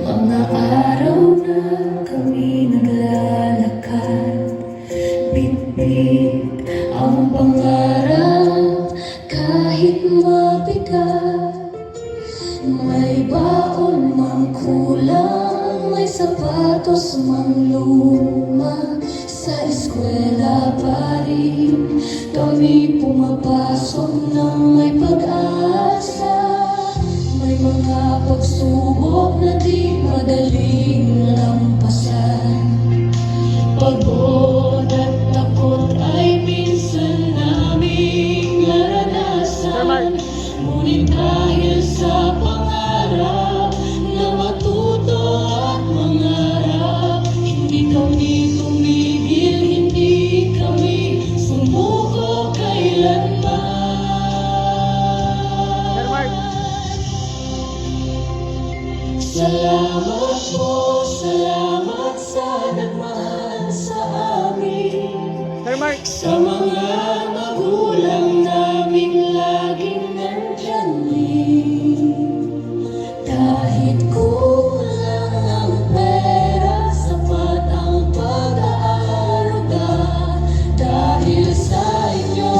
Mga araw na kami naglalakad, bitbit ang pangarap kahit mabigat. May baon mang kulang, may sapatos mang luma, sa eskwela pa rin kami pumapasok ng may pag-asa. May mga pagsubok na di madaling lampasan, pagod at takot ay minsan naming naranasan. Ngunit dahil sa pangarap na matuto at mangarap, hindi kami tumigil, hindi kami sumuko kailanman. Salamat po, salamat sa nagmahal sa amin, sa mga magulang naming laging nandyan din. Kahit kulang ang pera, sapat ang pag-aaruga. Dahil sa inyo,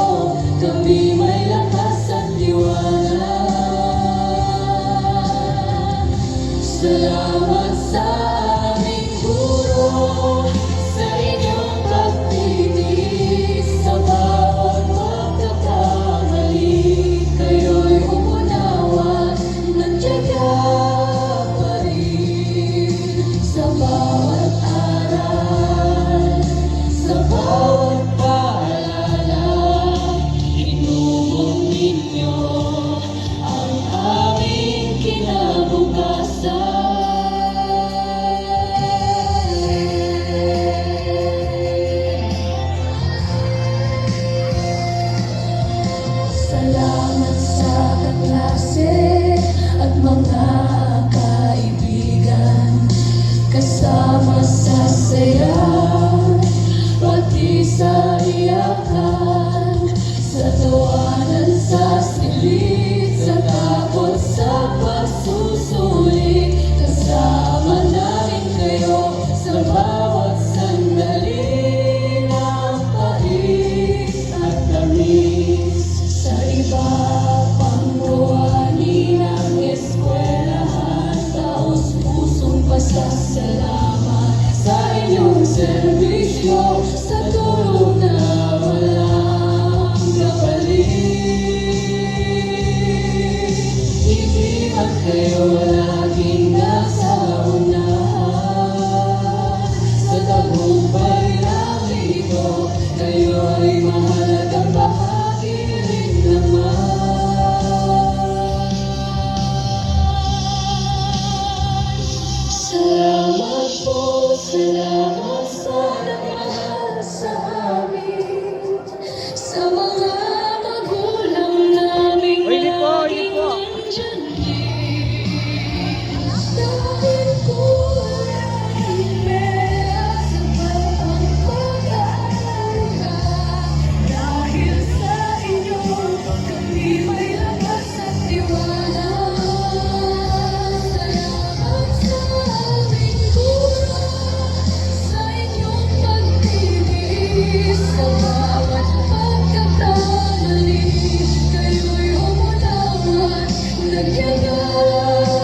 kami may lakas at tiwala. Salamat sa aming guro, sa inyong pagtitis, sa bawat pagkakamali. Kayo'y umunawa, nagtiyaga pa rin. Sa bawat aral, sa bawat paalala, inubog ninyo ang aming kinabukasan. Salamat sa kaklase at mga kaibigan, kasama sa saya, pati sa iyakan, sa tawanan, sa silid, sa takot, sa pagsusulit. Kasama namin kayo sa bawat sandali ng pait at tamis. Sa iba pang gawain ng eskwelahan, taos-pusong pasasalamat sa inyong serbisyo, sa tulong na walang kapalit. Hindi man kayo laging nasa unahan, sa tagumpay ng ito, kayo'y mahalagang bahagi rin naman. Salamat po, salamat.